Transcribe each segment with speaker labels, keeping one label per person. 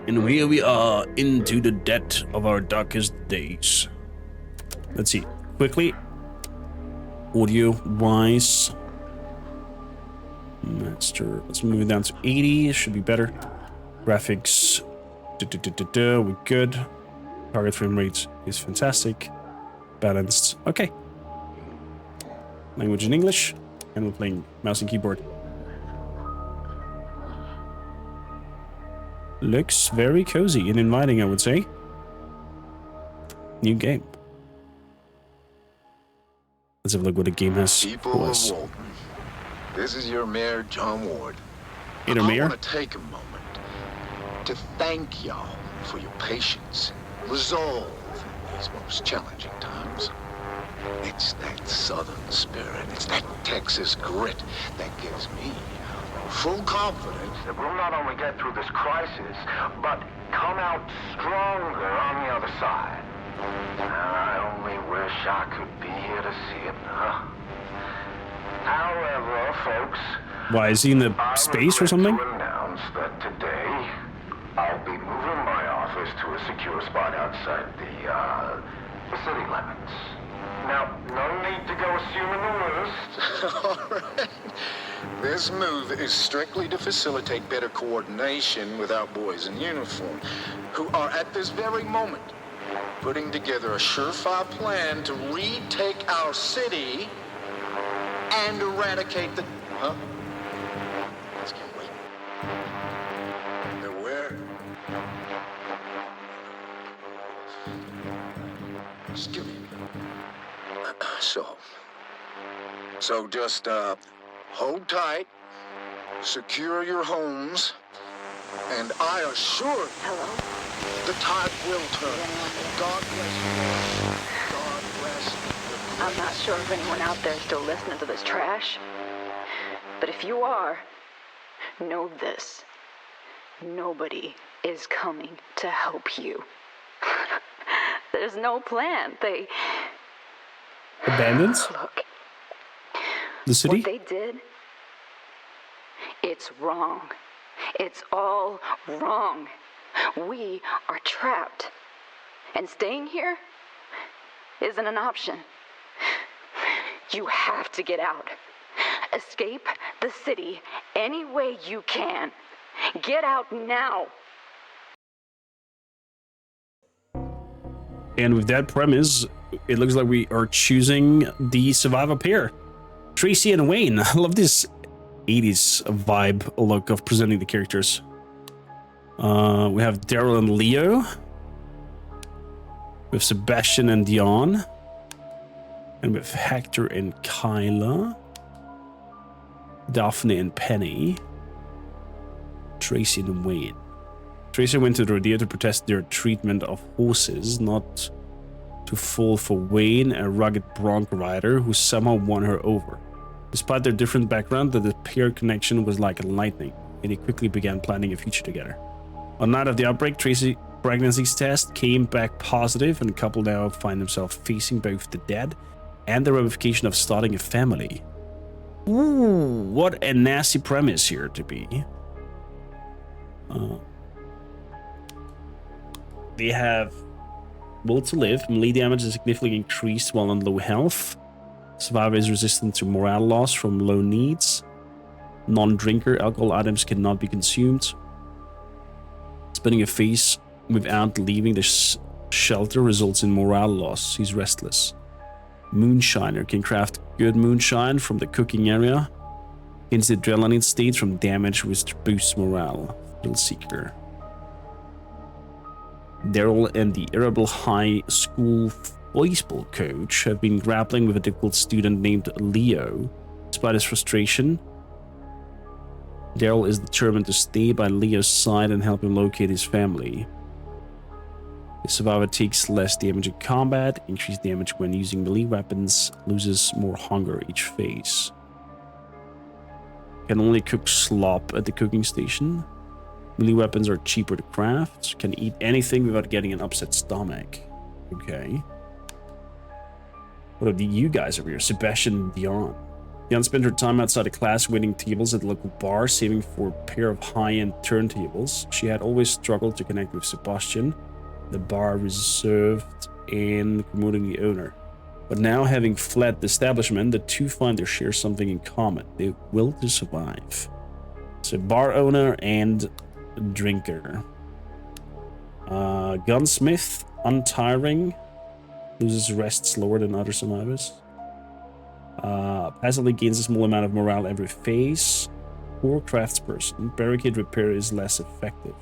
Speaker 1: And here we are, into the dead of our darkest days. Let's see, quickly. Audio-wise. Master, let's move it down to 80, should be better. Graphics, we're good. Target frame rate is fantastic. Balanced, okay. Language in English, and we're playing mouse and keyboard. Looks very cozy and inviting, I would say. New game. Let's have a look what the game has
Speaker 2: People
Speaker 1: for
Speaker 2: of
Speaker 1: us.
Speaker 2: Walton, this is your mayor, John Ward.
Speaker 1: Hey,
Speaker 2: I
Speaker 1: Mayor.
Speaker 2: want to take a moment to thank y'all for your patience and resolve in these most challenging times. It's that Southern spirit, it's that Texas grit that gives me full confidence that we'll not only get through this crisis, but come out stronger on the other side. I only wish I could be here to see it, huh? However, folks,
Speaker 1: Why, is he in the space or something?
Speaker 2: to announce that today I'll be moving my office to a secure spot outside the city limits. Now, no need to go assuming the worst. All right. This move is strictly to facilitate better coordination with our boys in uniform, who are at this very moment putting together a surefire plan to retake our city and eradicate the... Huh? Let's get wait. They're where? Just give me... So just, hold tight, secure your homes, and I assure you...
Speaker 3: Hello?
Speaker 2: The tide will turn. God bless you. God bless you.
Speaker 3: I'm not sure if anyone out there is still listening to this trash. But if you are, know this. Nobody is coming to help you. There's no plan. They...
Speaker 1: Abandoned?
Speaker 3: Look.
Speaker 1: The city?
Speaker 3: What they did, it's wrong. It's all wrong. We are trapped. And staying here isn't an option. You have to get out. Escape the city any way you can. Get out now.
Speaker 1: And with that premise, it looks like we are choosing the survivor pair. Tracy and Wayne. I love this 80s vibe look of presenting the characters. We have Daryl and Leo. We have Sebastian and Dion. And we have Hector and Kyla. Daphne and Penny. Tracy and Wayne. Tracy went to the rodeo to protest their treatment of horses, not to fall for Wayne, a rugged bronc rider who somehow won her over. Despite their different background, the pair connection was like lightning, and they quickly began planning a future together. On the night of the outbreak, Tracy's pregnancy test came back positive, and the couple now find themselves facing both the dead and the ramification of starting a family. Ooh, what a nasty premise here to be. They have will to live, melee damage is significantly increased while on low health. Survivor is resistant to morale loss from low needs. Non-drinker, alcohol items cannot be consumed. Spending a phase without leaving the shelter results in morale loss. He's restless. Moonshiner can craft good moonshine from the cooking area. Gains the adrenaline state from damage which boosts morale. Thrill seeker. Daryl and the irritable high school baseball coach have been grappling with a difficult student named Leo. Despite his frustration, Daryl is determined to stay by Leo's side and help him locate his family. The survivor takes less damage in combat, increased damage when using melee weapons, loses more hunger each phase. Can only cook slop at the cooking station. Melee weapons are cheaper to craft. Can eat anything without getting an upset stomach. Okay. What are you guys over here? Sebastian and Dion. Jan spent her time outside the class waiting tables at the local bar, saving for a pair of high-end turntables. She had always struggled to connect with Sebastian, the bar reserved and promoting the owner. But now, having fled the establishment, the two find they share something in common: the will to survive. So, bar owner and drinker. Gunsmith, untiring, loses rest slower than other survivors. Passively gains a small amount of morale every phase. Poor craftsperson, barricade repair is less effective.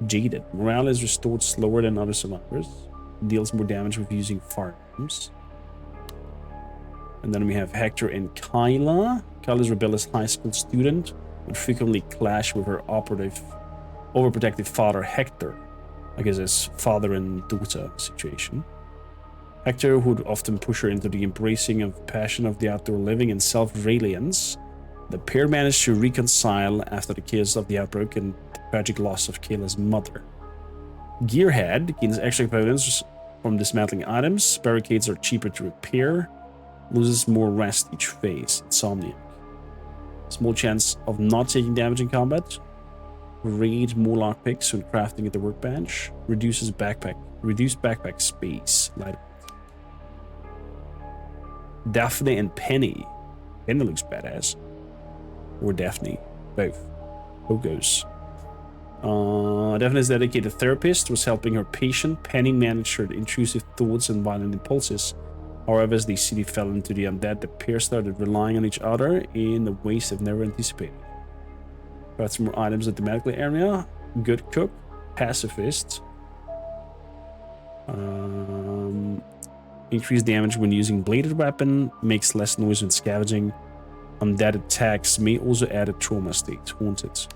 Speaker 1: Jaded, morale is restored slower than other survivors. Deals more damage with using firearms. And then we have Hector and Kyla. Kyla's rebellious high school student would frequently clash with her overprotective father Hector. I guess it's father and daughter situation. Hector would often push her into the embracing of passion of the outdoor living and self-reliance. The pair managed to reconcile after the chaos of the outbreak and the tragic loss of Kayla's mother. Gearhead gains extra components from dismantling items. Barricades are cheaper to repair. Loses more rest each phase. Insomniac. Small chance of not taking damage in combat. Raid more lockpicks when crafting at the workbench. Reduced backpack space. Light. Daphne and Penny. Penny looks badass. Or Daphne. Both. Both. Daphne is a dedicated therapist, was helping her patient. Penny managed her intrusive thoughts and violent impulses. However, as the city fell into the undead, the pair started relying on each other in the ways they've never anticipated. Got some more items at the medical area. Good cook. Pacifist. Increased damage when using bladed weapon. Makes less noise when scavenging. Undead attacks may also add a trauma state. Haunted.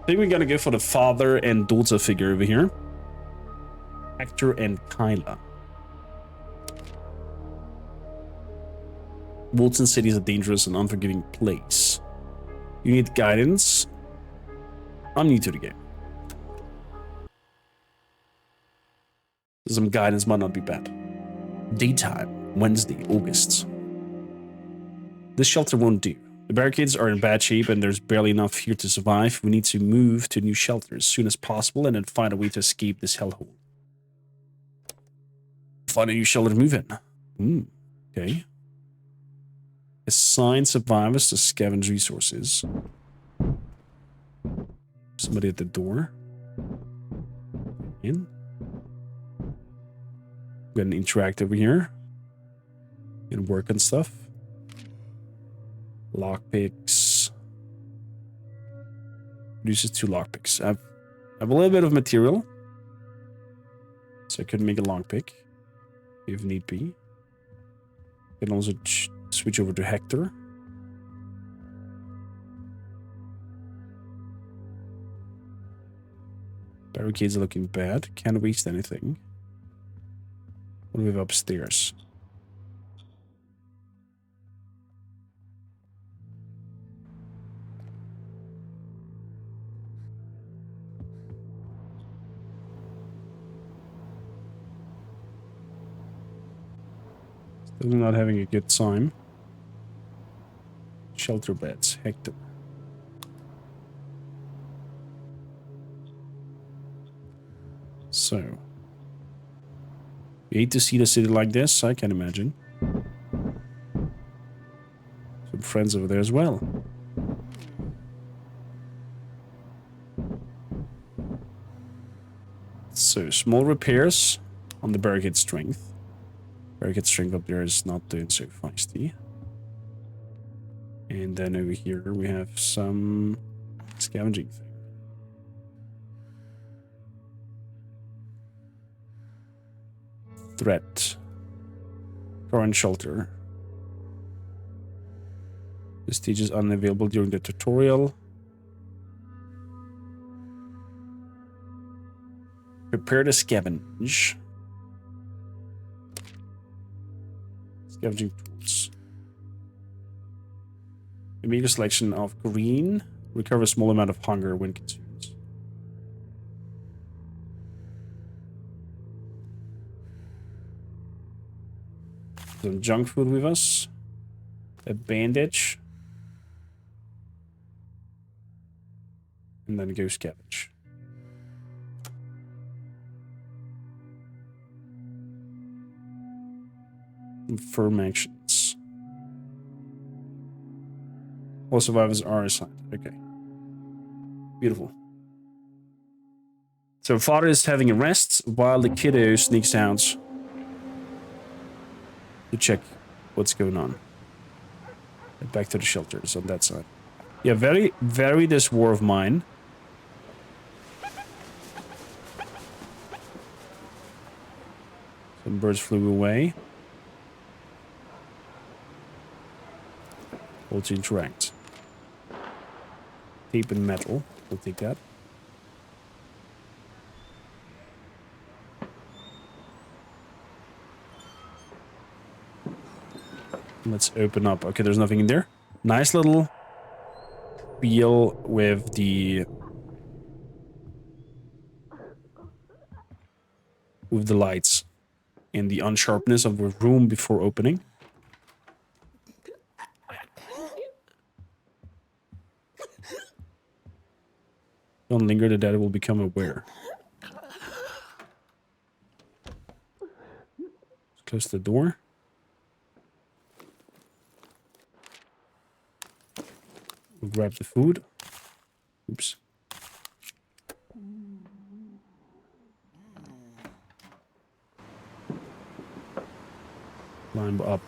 Speaker 1: I think we're gonna go for the father and daughter figure over here. Hector and Kyla. Walton City is a dangerous and unforgiving place. You need guidance. I'm new to the game. Some guidance might not be bad. Daytime, Wednesday, August. This shelter won't do. The barricades are in bad shape and there's barely enough here to survive. We need to move to a new shelter as soon as possible and then find a way to escape this hellhole. Find a new shelter to move in. Okay. Assign survivors to scavenge resources. Somebody at the door. In. We're gonna interact over here. And work on stuff. Lockpicks. Reduces 2 lockpicks. I have a little bit of material. So I could make a lockpick. If need be. I can also switch over to Hector. Barricades are looking bad. Can't waste anything. What do we have upstairs? Still not having a good time. Shelter beds, Hector. So. You hate to see the city like this, I can imagine. Some friends over there as well. So, small repairs on the barricade strength. Barricade strength up there is not doing so feisty. And then over here we have some scavenging thing. Threat. Current shelter. The stage is unavailable during the tutorial. Prepare to scavenge. Scavenging tools. Make a selection of green. Recover a small amount of hunger when consumed. Some junk food with us. A bandage. And then go scavenge. Firm actions. All survivors are assigned. Okay. Beautiful. So father is having a rest while the kiddo sneaks out to check what's going on. Head back to the shelters on that side. Yeah, very this war of mine. Some birds flew away. All to interact. Tape and metal. We'll take that. Let's open up. Okay, there's nothing in there. Nice little wheel with the lights and the unsharpness of the room before opening. Don't linger, the dead will become aware. Close the door. We'll grab the food. Oops. Climb up.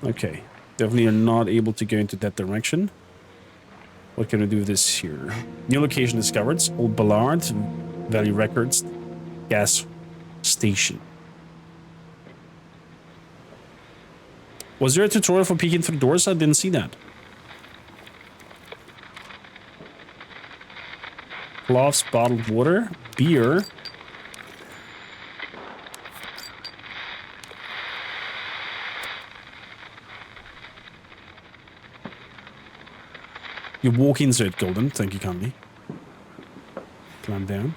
Speaker 1: Okay. Definitely are not able to go into that direction. What can we do with this here? New location discovered. Old Ballard. Valley Records. Gas station. Was there a tutorial for peeking through doors? I didn't see that. Cloths, bottled water, beer. You walk inside, Golden. Thank you kindly. Climb down.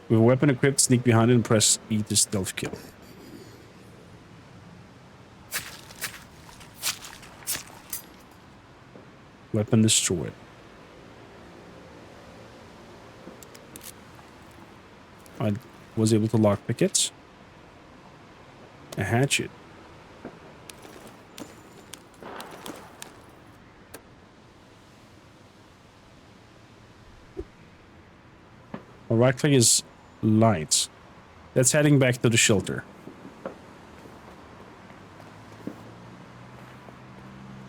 Speaker 1: With a weapon equipped, sneak behind it and press E to stealth kill. Weapon destroyed. I was able to lockpick it. A hatchet. A right click is lights. That's heading back to the shelter.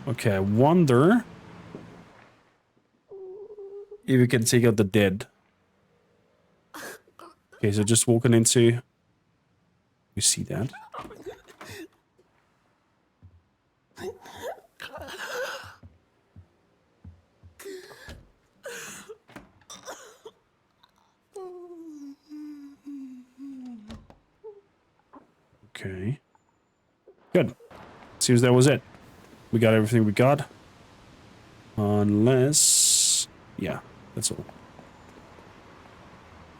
Speaker 1: Okay, I wonder if we can take out the dead. Okay, so just walking into... You see that? Okay. Good. Seems that was it. We got everything we got. Unless... Yeah, that's all.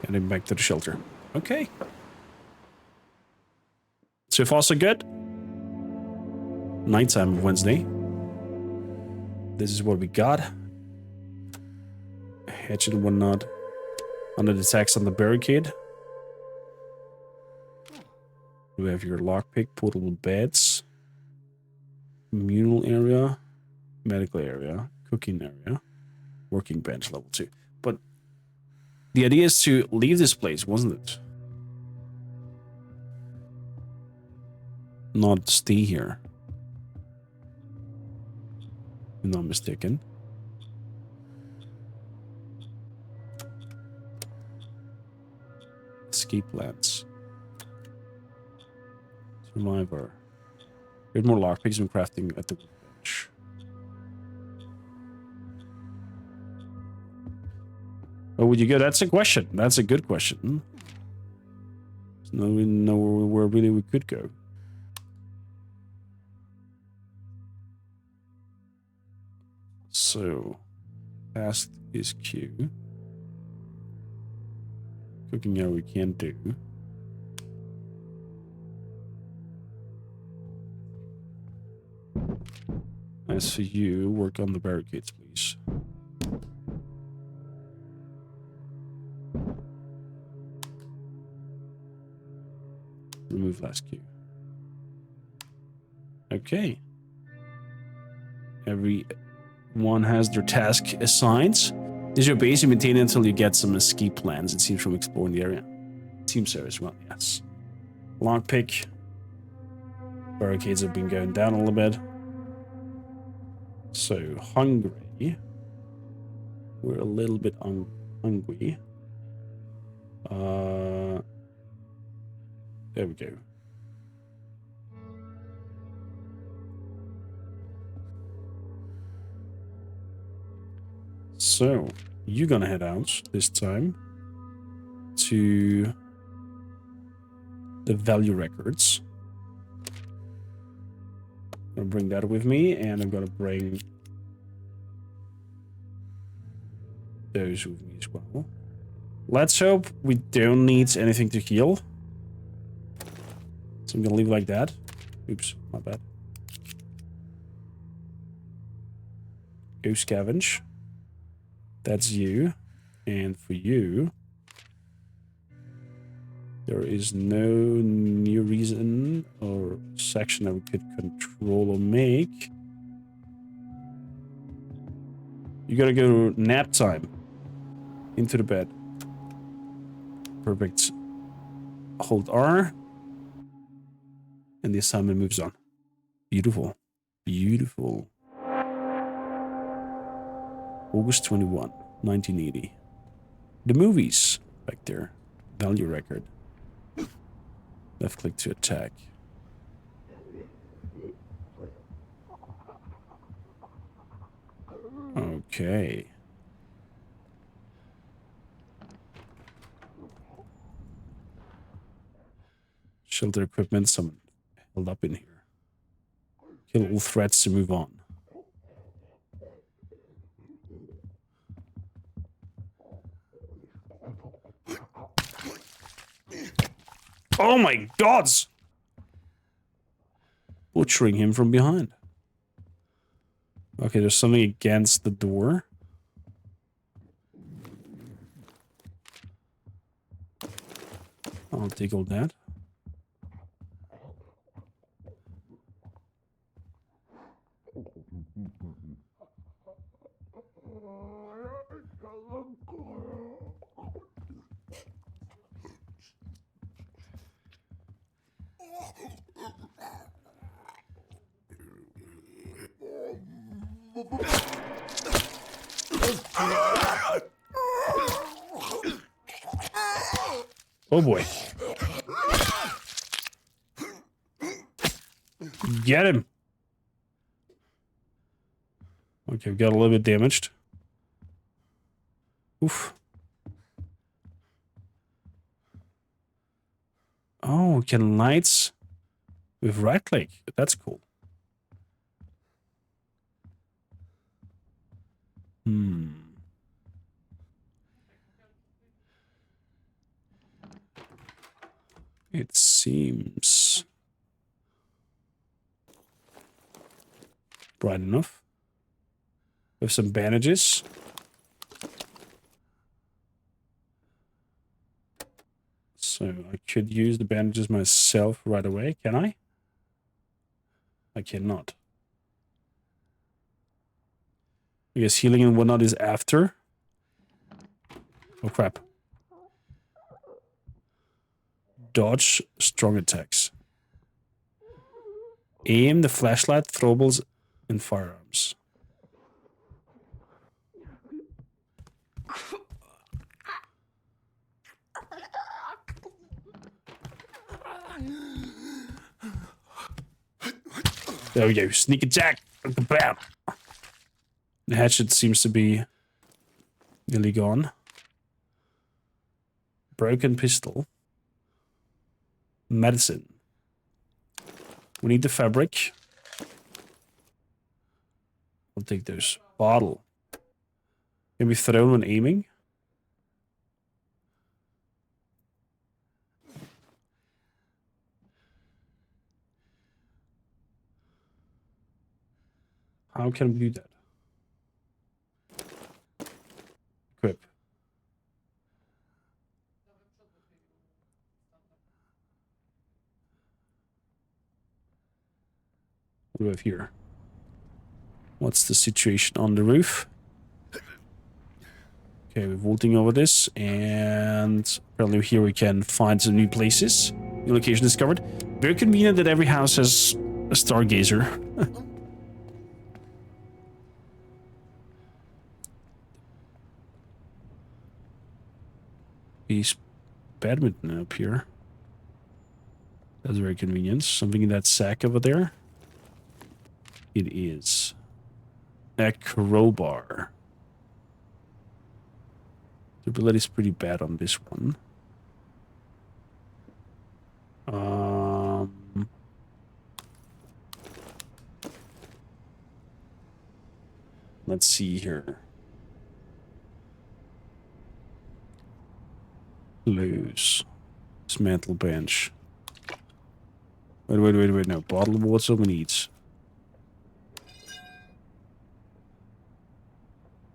Speaker 1: Getting back to the shelter. Okay. So far, so good. Nighttime of Wednesday. This is what we got. Hatchet and whatnot. Under the attacks on the barricade. You have your lockpick, portable beds, communal area, medical area, cooking area, working bench level 2. But the idea is to leave this place, wasn't it? Not stay here. If I'm not mistaken. Escape plans. Survivor. Get more lockpicks and crafting at the bench. Oh, would you go? That's a question. That's a good question. So now we know where really we could go. So, task is Q. Cooking out we can't do. As for you, work on the barricades, please. Remove last queue. Okay. Everyone has their task assigned. This is your base you maintain until you get some escape plans, it seems, from exploring the area. Seems so as well, yes. Lockpick. Barricades have been going down a little bit. So, hungry. We're a little bit hungry. There we go. So, you're gonna head out this time to the value records. I'm gonna bring that with me, and I'm gonna bring those with me as well. Let's hope we don't need anything to heal. So I'm gonna leave it like that. Oops, my bad. Go scavenge. That's you. And for you, there is no new reason or section that we could control or make. You gotta go nap time. Into the bed. Perfect. Hold R. And the assignment moves on. Beautiful. Beautiful. August 21, 1980. The movies. Back there. Value record. Left click to attack. Okay. Shelter equipment, some held up in here. Kill all threats to move on. Oh my gods! Butchering him from behind. Okay, there's something against the door. I'll take all that. Oh boy. Get him. Okay, we got a little bit damaged. Oof. Oh, we can lights with right click. That's cool. It seems bright enough. With some bandages. So I could use the bandages myself right away, can I? I cannot. I guess healing and whatnot is after. Oh crap. Dodge strong attacks. Aim the flashlight, throwables, and firearms. There we go. Sneak attack. Bam. The hatchet seems to be nearly gone. broken pistol. Medicine. We need the fabric. I'll take those. Bottle. Can be thrown when aiming. How can we do that? Equip. What do we have here? What's the situation on the roof? Okay, we're vaulting over this, and apparently here we can find some new places. New location discovered. Very convenient that every house has a stargazer. Piece badminton up here. That's very convenient. Something in that sack over there. It is a crowbar. Durability is pretty bad on this one. Let's see here. Close. Dismantle bench. Wait, no. Bottle of water we need.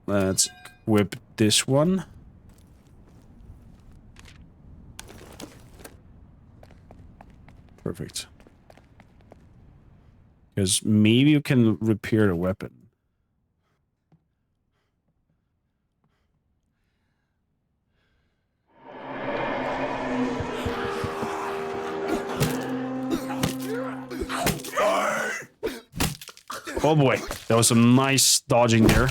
Speaker 1: Let's equip this one. Perfect. Because maybe you can repair a weapon. Oh boy, that was some nice dodging there.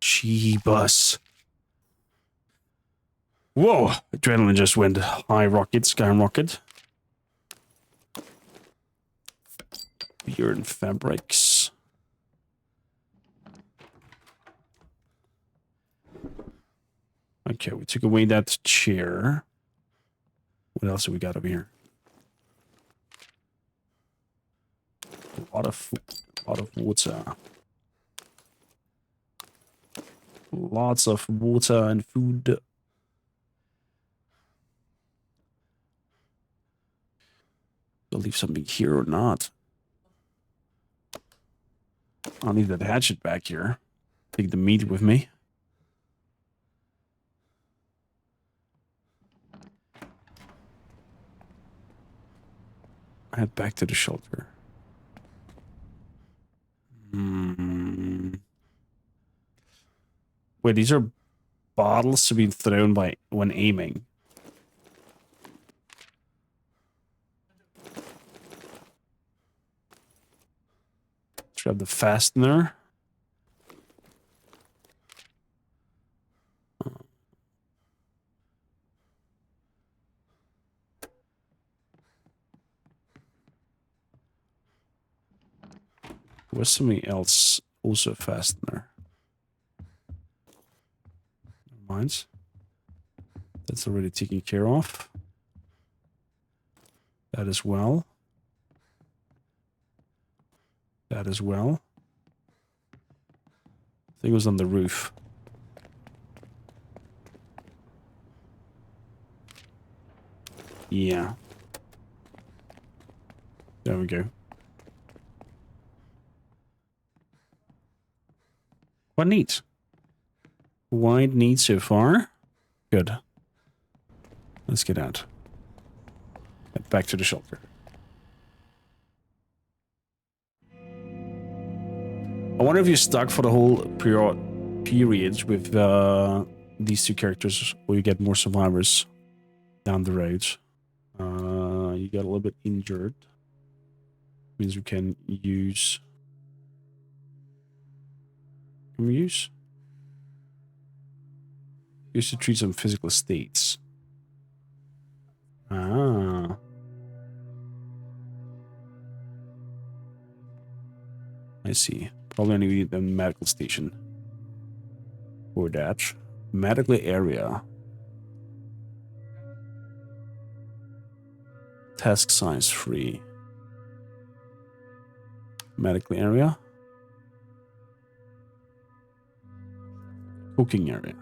Speaker 1: Jeebus. Whoa, adrenaline just went high rocket, skyrocket. Beer and fabrics. Okay, we took away that chair. What else have we got over here? A lot of food, a lot of water. Lots of water and food. I'll leave something here or not. I'll leave that hatchet back here. Take the meat with me. Head back to the shelter. Wait, these are bottles to be thrown by when aiming. Let's grab the fastener. Was something else also a fastener? Never mind. That's already taken care of. That as well. That as well. I think it was on the roof. Yeah. There we go. What neat? Wide neat so far. Good. Let's get out. Get back to the shelter. I wonder if you're stuck for the whole period with these two characters, or you get more survivors down the road. You got a little bit injured. Means we can use... Can we use? Use to treat some physical states. Ah. I see. Probably need the medical station. For that. Medical area. Task size 3. Medical area. Cooking area.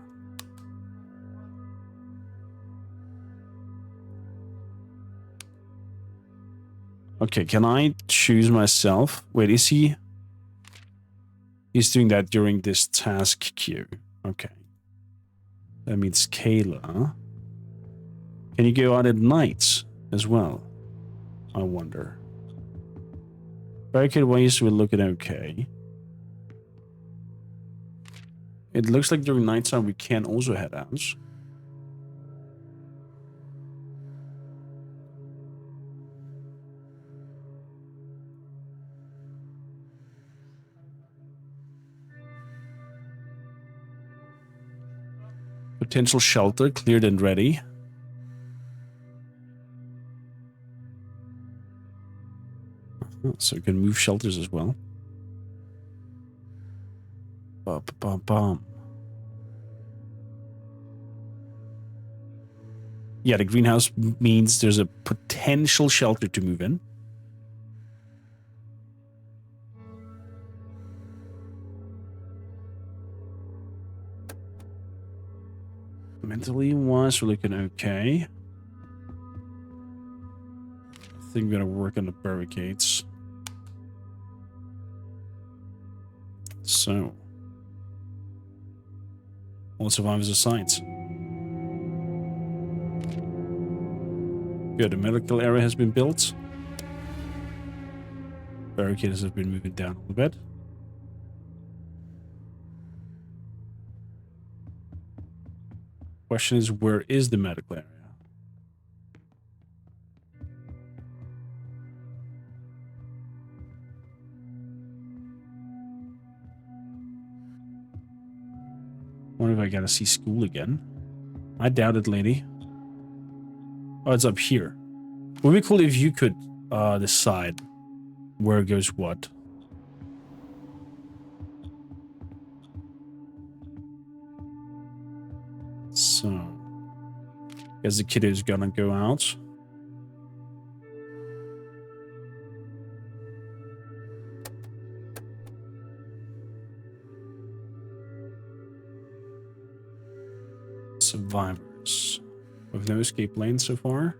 Speaker 1: Okay, can I choose myself? Wait, is he? He's doing that during this task queue. Okay. That means Kayla. Can you go out at night as well? I wonder. Barricade ways we're looking okay. It looks like during nighttime we can also head out. Potential shelter cleared and ready. So we can move shelters as well. Bum, bum, bum. Yeah, the greenhouse means there's a potential shelter to move in. Mentally wise, we're looking okay. I think we're gonna work on the barricades. So, all survivors are signed. Good, the medical area has been built. Barricades have been moving down a little bit. Question is, where is the medical area? Wonder if I gotta see school again. I doubt it, lady. Oh, it's up here. Would be cool if you could decide where goes what. So, guess the kid is gonna go out. Survivors. With no escape lanes so far.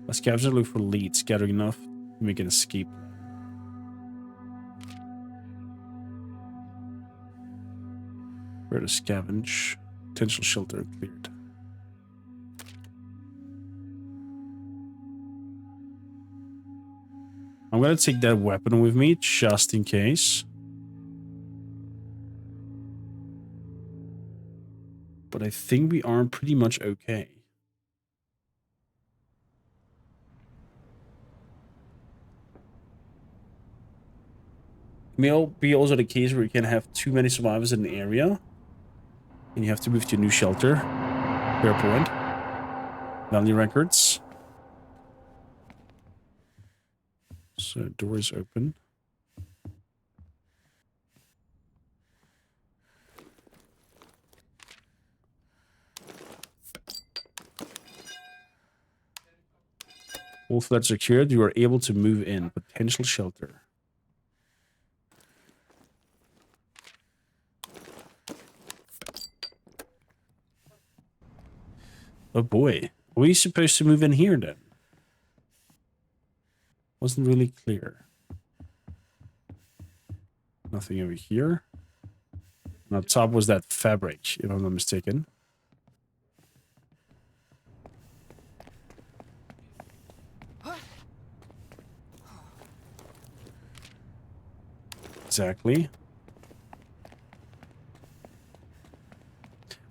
Speaker 1: A scavenger look for leads, gathering enough to make an escape lane. Where to scavenge. Potential shelter cleared. I'm gonna take that weapon with me just in case. But I think we are pretty much okay. May be also the case where you can have too many survivors in an area and you have to move to a new shelter. Fair point. Value records. So door is open. All flats secured. You are able to move in. Potential shelter. Oh boy. Are we supposed to move in here then? Wasn't really clear. Nothing over here. And up top was that fabric, if I'm not mistaken. Exactly.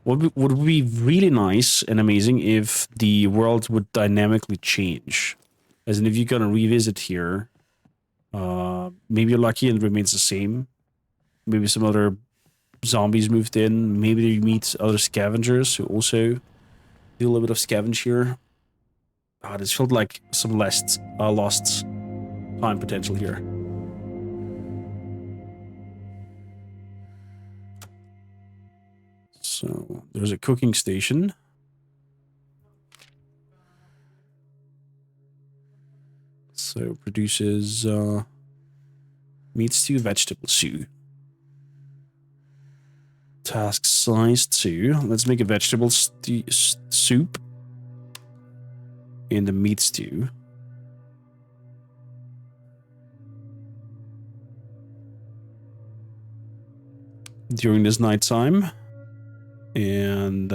Speaker 1: Would be really nice and amazing if the world would dynamically change. As in, if you're gonna revisit here, maybe you're lucky and it remains the same. Maybe some other zombies moved in. Maybe you meet other scavengers who also do a little bit of scavenge here. This felt like some lost time potential here. So there's a cooking station. So produces meat stew, vegetable stew. Task size 2. Let's make a vegetable soup in the meat stew. During this nighttime. And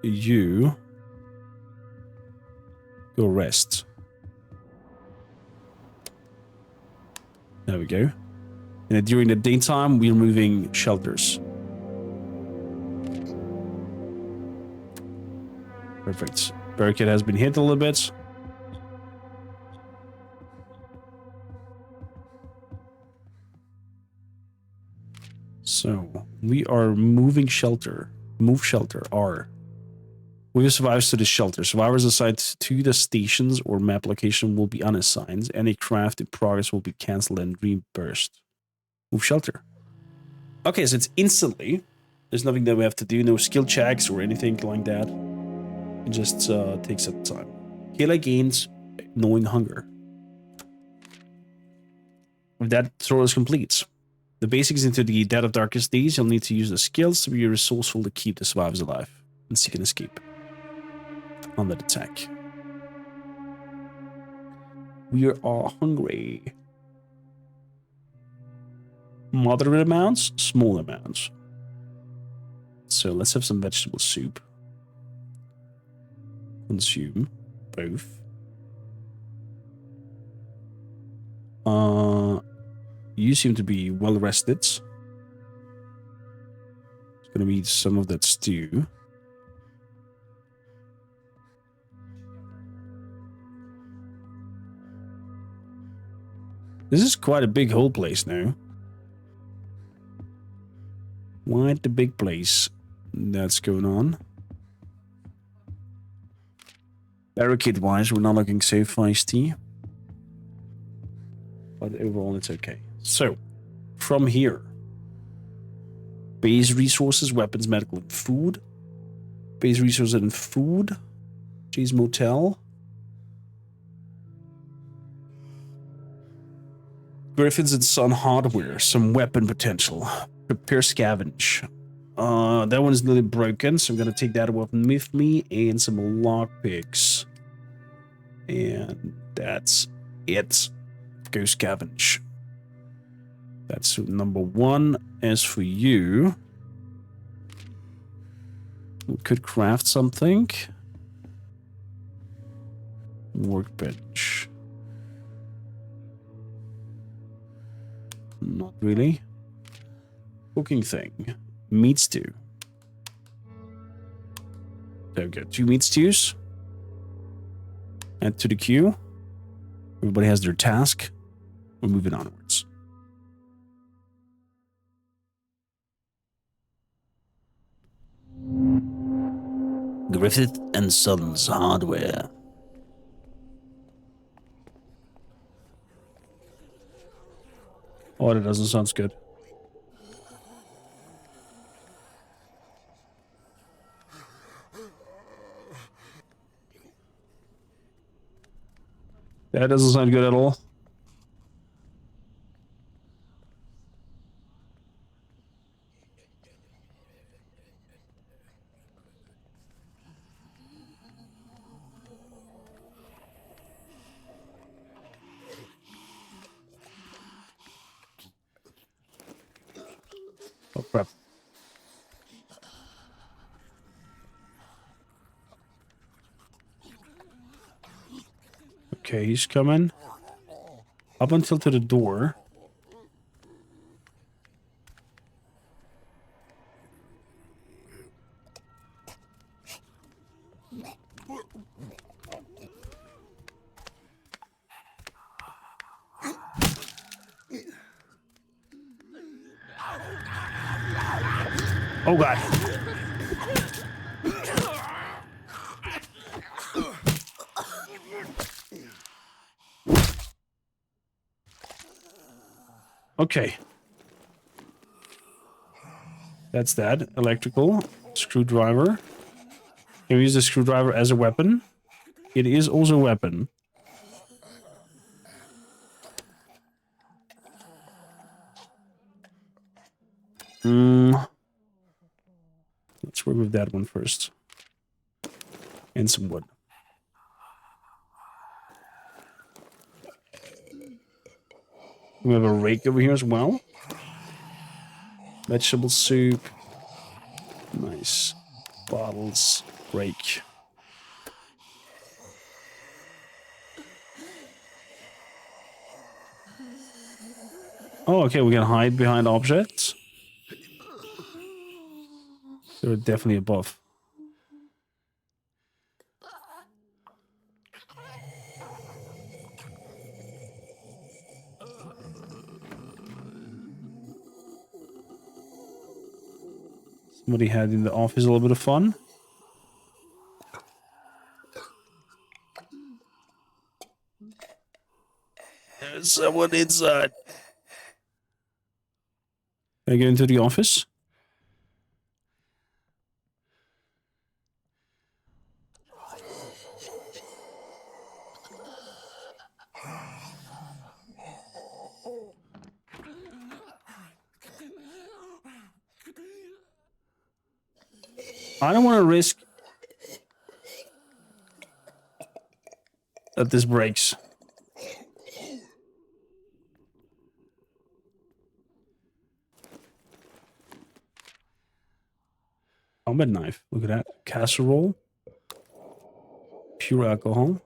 Speaker 1: you go rest. There we go. And during the daytime, we're moving shelters. Perfect. Barricade has been hit a little bit. So, we are moving shelter. Move shelter, R. Move survivors to the shelter. Survivors assigned to the stations or map location will be unassigned. Any craft in progress will be cancelled and reimbursed. Move shelter. Okay, so it's instantly. There's nothing that we have to do. No skill checks or anything like that. It just takes up time. Kayla gains knowing hunger. With that, tutorial is complete. The basics into the Dead of Darkest Days, you'll need to use the skills to be resourceful to keep the survivors alive and seek an escape. Under attack. We are hungry. Moderate amounts, small amounts. So let's have some vegetable soup. Consume both. You seem to be well rested. It's gonna be some of that stew. This is quite a big whole place now. Quite the big place that's going on. Barricade wise, we're not looking so feisty. But overall, it's okay. So, from here, base resources, weapons, medical, and food. Base resources and food. Jay's Motel. Griffins and Sun hardware, some weapon potential. Prepare scavenge. That one is nearly broken, so I'm gonna take that weapon with me and some lockpicks. And that's it. Go scavenge. That's number 1. As for you, we could craft something. Workbench. Not really. Cooking thing. Meat stew. There we go. 2 meat stews. Add to the queue. Everybody has their task. We're moving onwards. Griffith and Sons hardware. Oh, that doesn't sound good. That doesn't sound good at all. Oh, crap. Okay, he's coming. Up until to the door. Oh, God. Okay. That's that. Electrical. Screwdriver. Can we use the screwdriver as a weapon? It is also a weapon. Let's work with that one first. And some wood. We have a rake over here as well. Vegetable soup. Nice. Bottles. Rake. Oh, okay, we can hide behind objects. They're definitely above. Somebody had in the office a little bit of fun. There's someone inside. Can I get into the office? I don't want to risk that this breaks. Combat knife. Look at that. Casserole. Pure alcohol.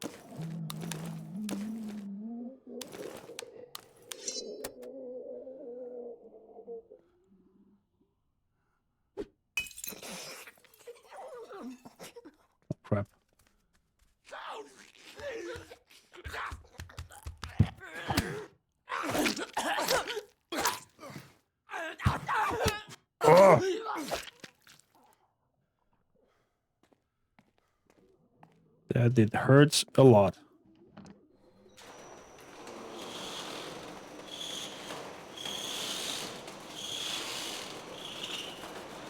Speaker 1: Crap. Oh. That did hurt a lot.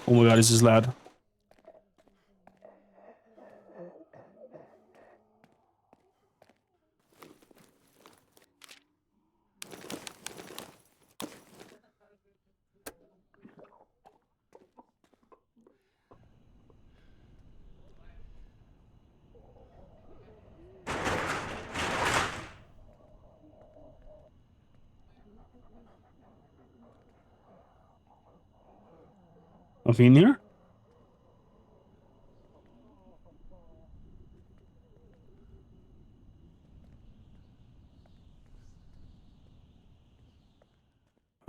Speaker 1: Oh my god, this is loud. Nothing in here?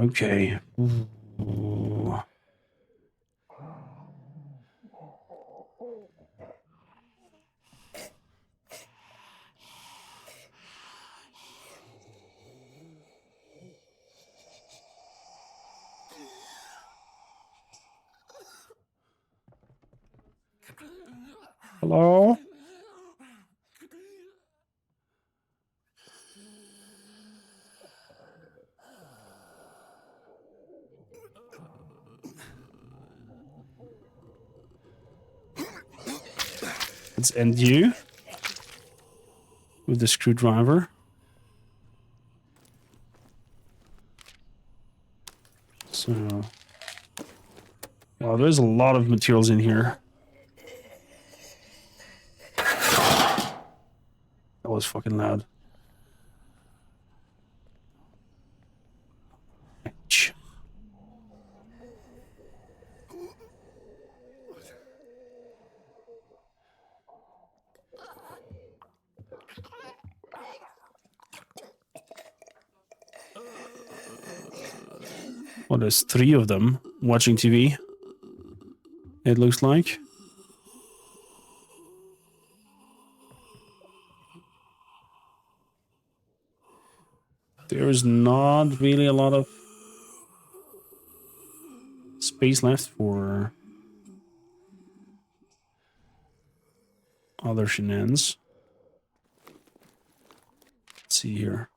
Speaker 1: Okay. Ooh. Hello? Let's end you with the screwdriver. So, wow, there's a lot of materials in here. That was fucking loud. Ouch. Well, there's 3 of them watching TV. It looks like. There is not really a lot of space left for other shenanigans. Let's see here.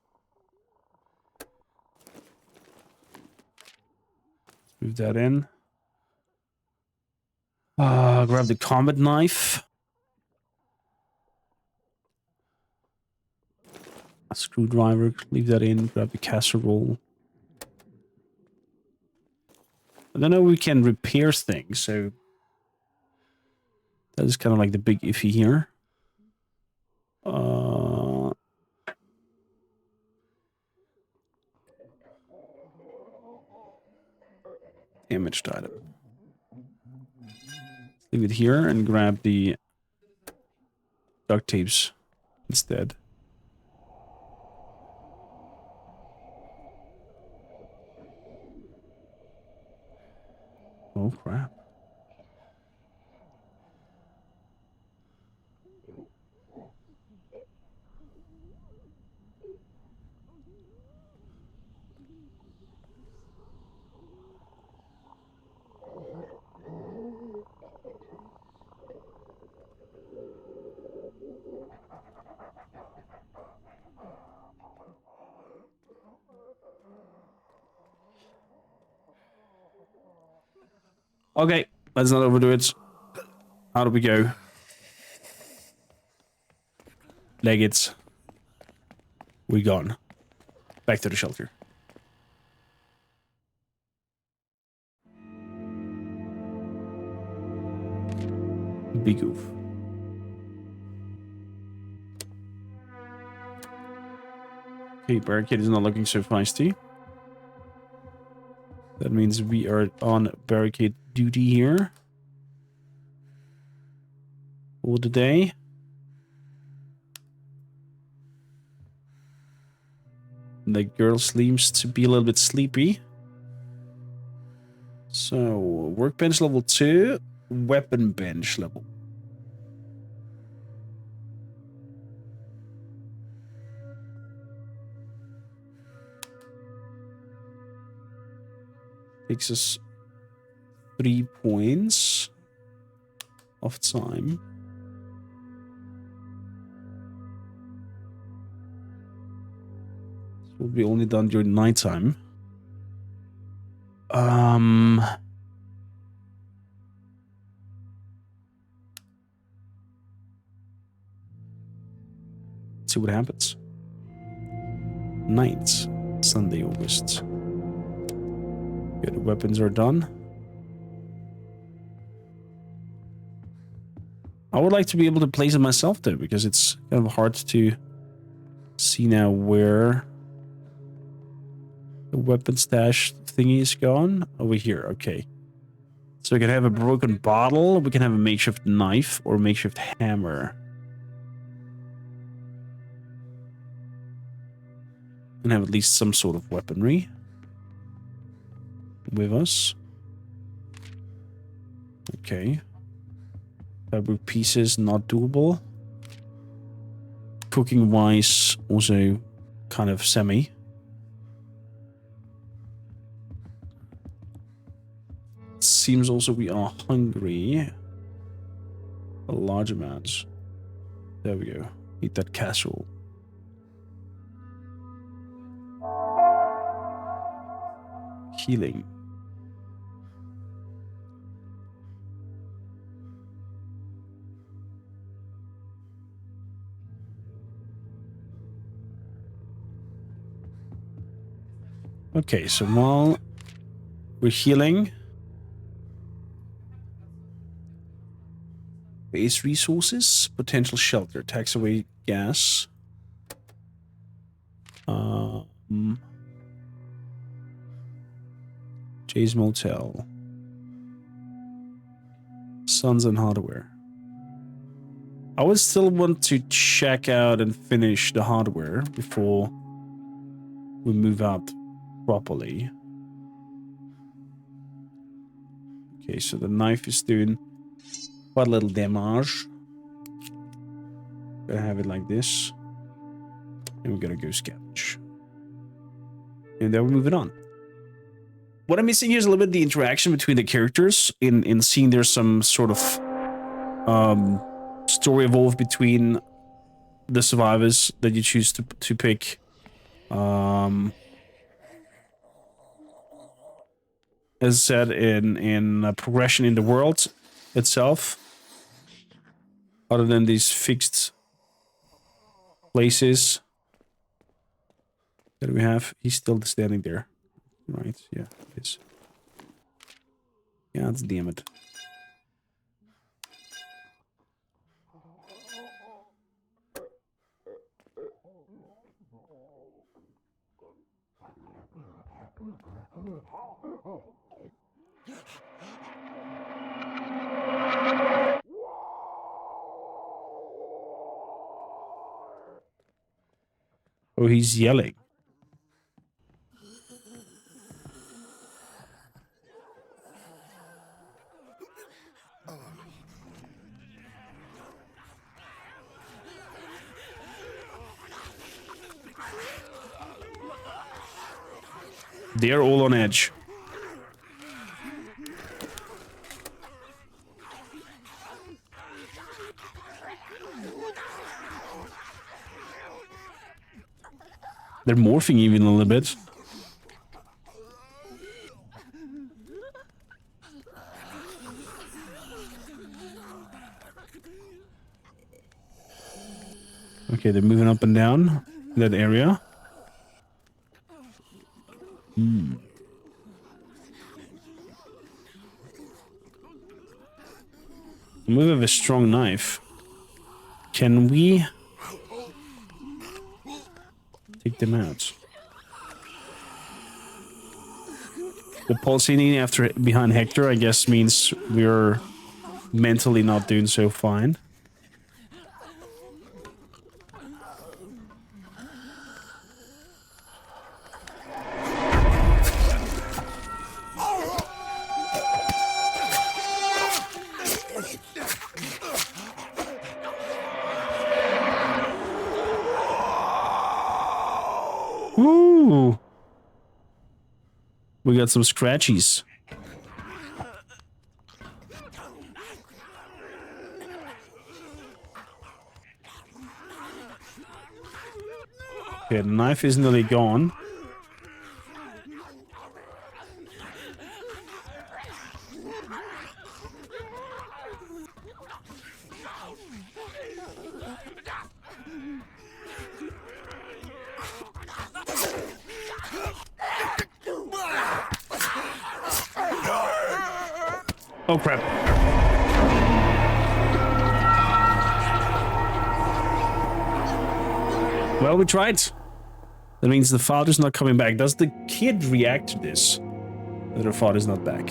Speaker 1: Move that in. Grab the combat knife. A screwdriver, leave that in. Grab the casserole. I don't know if we can repair things, so that is kind of like the big iffy here. Damaged item. Leave it here and grab the duct tapes instead. Oh crap. Okay, let's not overdo it. How do we go? Leg it. We're gone. Back to the shelter. Big oof. Okay, barricade is not looking so feisty. That means we are on barricade duty here. For the day. The girl seems to be a little bit sleepy. So, workbench level 2, weapon bench level. Takes us 3 points of time. This will be only done during nighttime. Let's see what happens. 9th, Sunday, August. Good, weapons are done. I would like to be able to place it myself though, because it's kind of hard to see now where the weapon stash thingy is gone. Over here, okay. So we can have a broken bottle, we can have a makeshift knife, or a makeshift hammer. And have at least some sort of weaponry with us. Okay. Fabric pieces, not doable. Cooking wise, also kind of semi. Seems also we are hungry. A large amount. There we go. Eat that casserole. Healing. Okay, so while we're healing, base resources, potential shelter, tax away gas. Jay's Motel. Sons and Hardware. I would still want to check out and finish the hardware before we move out properly. Okay, so the knife is doing quite a little damage. Gonna have it like this. And we're gonna go scavenge. And then we're moving on. What I'm missing here is a little bit the interaction between the characters in seeing there's some sort of story evolve between the survivors that you choose to pick. As said, in progression in the world itself, other than these fixed places that we have. He's still standing there, right? Yeah, it is. Yeah, let's DM it. Oh, he's yelling. They're all on edge. They're morphing even a little bit. Okay, they're moving up and down in that area. We have a strong knife. Can we take them out? The pulsating after behind Hector, I guess, means we're mentally not doing so fine. Ooh. We got some scratchies. Okay, the knife is nearly gone. Oh crap. Well, we tried. That means the father's not coming back. Does the kid react to this? That her father's not back.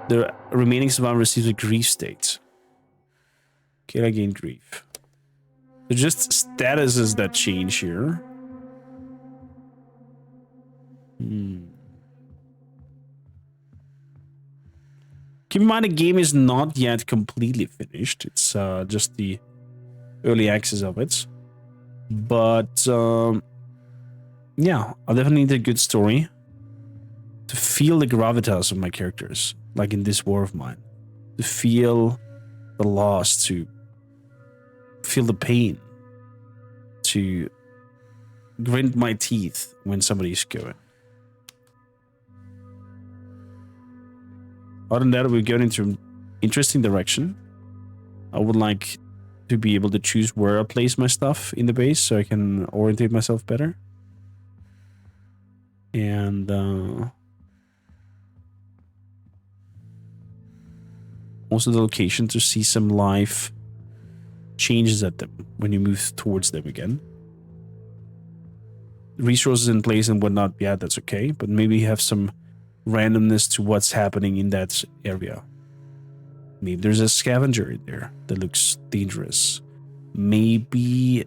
Speaker 1: The remaining survivor receives a grief state. Okay, I gain grief. They're just statuses that change here. Keep in mind the game is not yet completely finished. It's just the early access of it. But yeah, I definitely need a good story to feel the gravitas of my characters, like in this war of mine. To feel the loss, to feel the pain, to grind my teeth when somebody's going. Other than that, we're going into an interesting direction. I would like to be able to choose where I place my stuff in the base so I can orientate myself better. And also the location to see some life changes at them when you move towards them again. Resources in place and whatnot, yeah, that's okay. But maybe have some randomness to what's happening in that area. Maybe there's a scavenger in there that looks dangerous. Maybe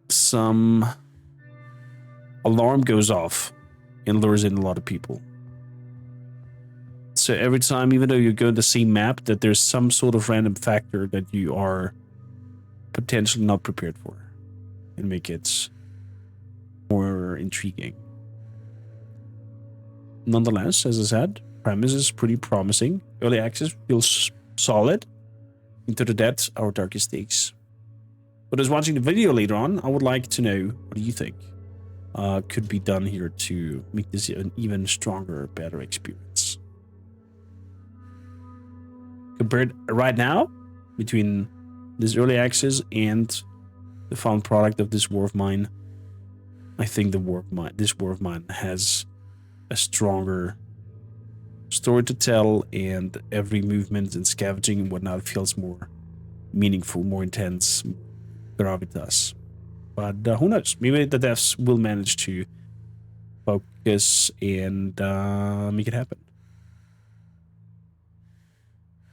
Speaker 1: some alarm goes off and lures in a lot of people. So every time, even though you go to the same map, that there's some sort of random factor that you are potentially not prepared for, and make it more intriguing. Nonetheless, as I said, premise is pretty promising. Early access feels solid. Into the depths, our darkest stakes. But as watching the video later on, I would like to know, what do you think could be done here to make this an even stronger, better experience? Compared right now, between this early access and the final product of this war of mine, I think this war of mine has a stronger story to tell, and every movement and scavenging and whatnot feels more meaningful, more intense, gravitas. But who knows? Maybe the devs will manage to focus and make it happen.